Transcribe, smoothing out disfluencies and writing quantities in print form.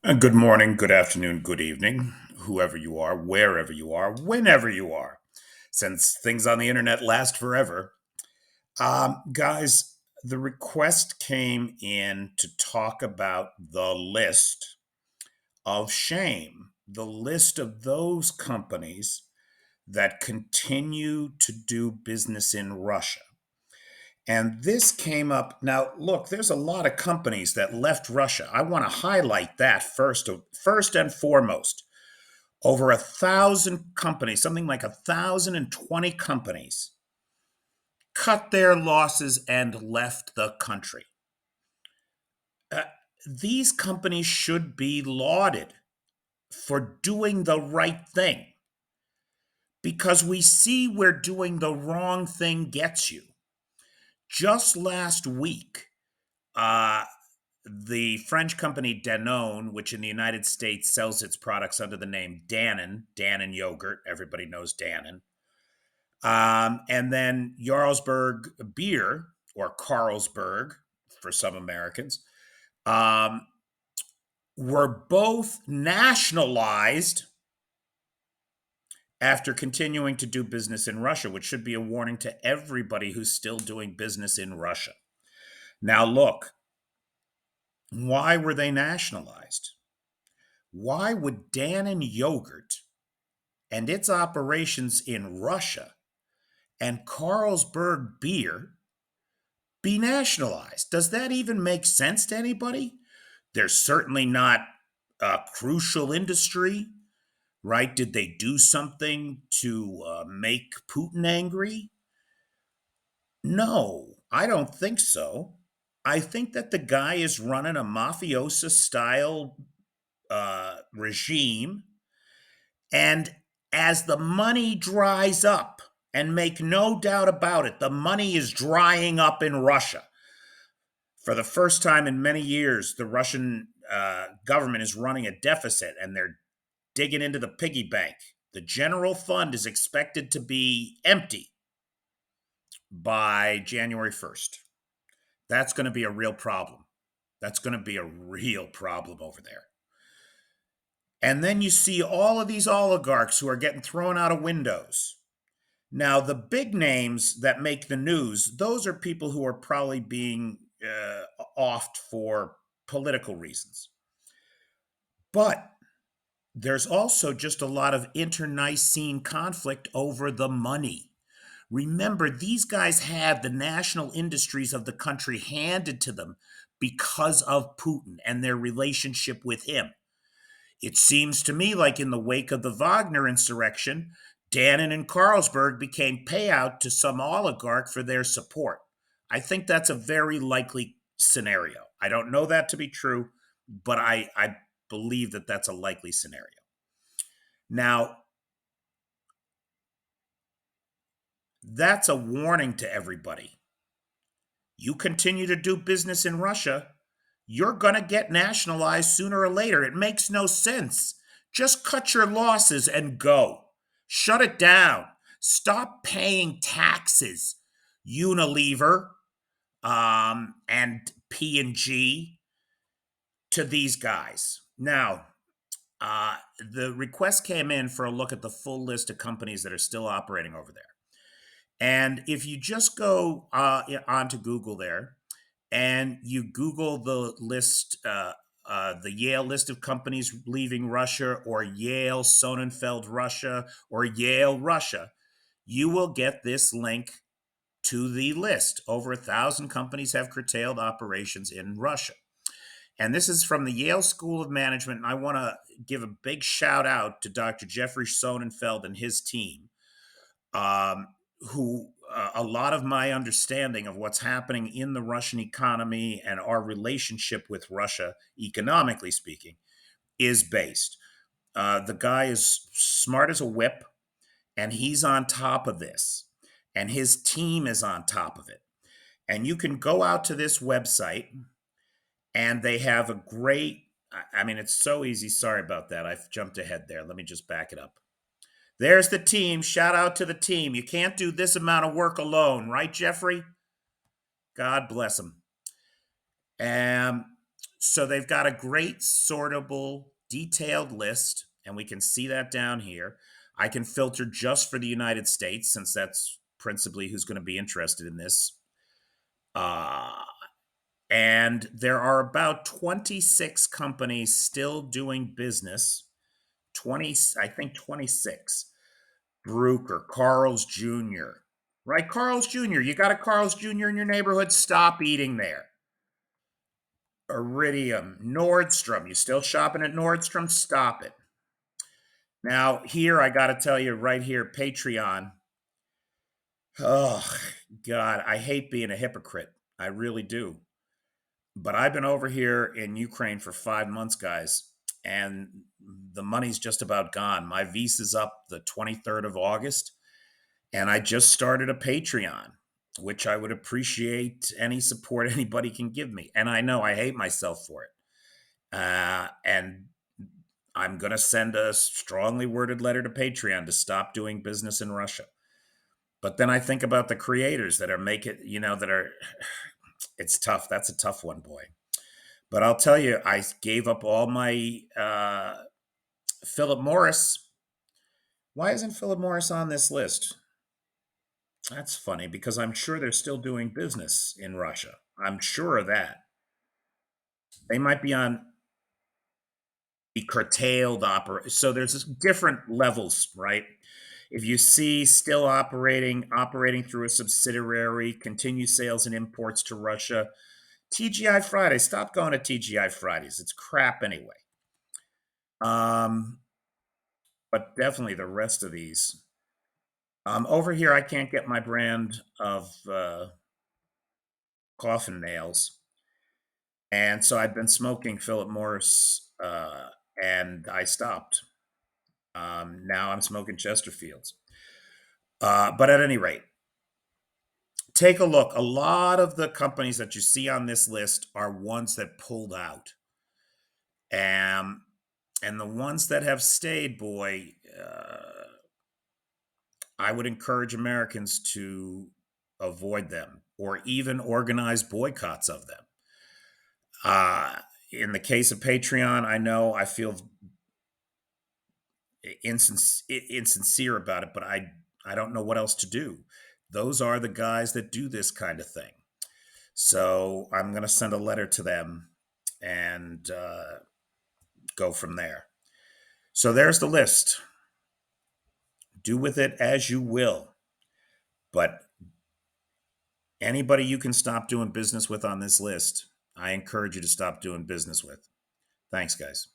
Good morning, good afternoon, good evening, whoever you are, wherever you are, whenever you are, since things on the internet last forever. Guys, the request came in to talk about the list of shame, the list of those companies that continue to do business in Russia. And this came up. Now, look, there's a lot of companies that left Russia. I want to highlight that first and foremost. Over 1,000 companies, something like 1,020 companies, cut their losses and left the country. Uh, these companies should be lauded for doing the right thing because we see where doing the wrong thing gets you. Just last week, uh, the French company Danone, which in the United States sells its products under the name Dannon, Dannon yogurt, everybody knows Dannon, and then Jarlsberg beer, or Carlsberg for some Americans, um, were both nationalized after continuing to do business in Russia, which should be a warning to everybody who's still doing business in Russia. Now, look, why were they nationalized? Why would Dannon yogurt and its operations in Russia and Carlsberg beer be nationalized? Does that even make sense to anybody? They're certainly not a crucial industry, right? Did they do something to make Putin angry? No, I don't think so. I think that the guy is running a mafiosa style regime. And as the money dries up, and make no doubt about it, the money is drying up in Russia. For the first time in many years, the Russian government is running a deficit and they're digging into the piggy bank. The general fund is expected to be empty by January 1st. That's going to be a real problem. That's going to be a real problem over there. And then you see all of these oligarchs who are getting thrown out of windows. Now, the big names that make the news, those are people who are probably being offed for political reasons. But there's also just a lot of internecine conflict over the money. Remember, these guys had the national industries of the country handed to them because of Putin and their relationship with him. It seems to me like in the wake of the Wagner insurrection, Dannon and Carlsberg became payout to some oligarch for their support. I think that's a very likely scenario. I don't know that to be true, but I believe that that's a likely scenario. Now, that's a warning to everybody. You continue to do business in Russia, you're going to get nationalized sooner or later. It makes no sense. Just cut your losses and go. Shut it down. Stop paying taxes, Unilever and P&G, to these guys. Now, the request came in for a look at the full list of companies that are still operating over there. And if you just go onto Google there and you Google the list, the Yale list of companies leaving Russia, or Yale Sonnenfeld Russia, or Yale Russia, you will get this link to the list. Over 1,000 companies have curtailed operations in Russia. And this is from the Yale School of Management. And I want to give a big shout out to Dr. Jeffrey Sonnenfeld and his team, um, who a lot of my understanding of what's happening in the Russian economy and our relationship with Russia, economically speaking, is based. The guy is smart as a whip, and he's on top of this, and his team is on top of it. And you can go out to this website, and they have a great, I mean, it's so easy. Sorry about that. I've jumped ahead there. Let me just back it up. There's the team. Shout out to the team. You can't do this amount of work alone, right, Jeffrey? God bless him. Um, So they've got a great sortable, detailed list, and we can see that down here. I can filter just for the United States since that's principally who's going to be interested in this. Uh, and there are about 26 companies still doing business. 20, I think 26. Bruker, Carl's Jr. Right? Carl's Jr. You got a Carl's Jr. in your neighborhood? Stop eating there. Iridium, Nordstrom. You still shopping at Nordstrom? Stop it. Now, here, I got to tell you right here, Patreon. Oh, God, I hate being a hypocrite. I really do. But I've been over here in Ukraine for 5 months, guys, and the money's just about gone. My visa's up the 23rd of August, and I just started a Patreon, which I would appreciate any support anybody can give me. And I know I hate myself for it. And I'm going to send a strongly worded letter to Patreon to stop doing business in Russia. But then I think about the creators that are making, that are, it's tough. That's a tough one, boy. But I'll tell you, I gave up all my Philip Morris. Why isn't Philip Morris on this list? That's funny because I'm sure they're still doing business in Russia. I'm sure of that. They might be on the curtailed operation. So there's different levels, right? If you see still operating through a subsidiary, continue sales and imports to Russia, TGI Fridays, stop going to TGI Fridays. It's crap anyway. Um, but definitely the rest of these. Over here, I can't get my brand of coffin nails. And so I've been smoking Philip Morris and I stopped. Now I'm smoking Chesterfields. But at any rate, take a look. A lot of the companies that you see on this list are ones that pulled out. And the ones that have stayed, boy, I would encourage Americans to avoid them or even organize boycotts of them. In the case of Patreon, I feel insincere about it, but I don't know what else to do. Those are the guys that do this kind of thing. So I'm going to send a letter to them and go from there. So there's the list. Do with it as you will. But anybody you can stop doing business with on this list, I encourage you to stop doing business with. Thanks, guys.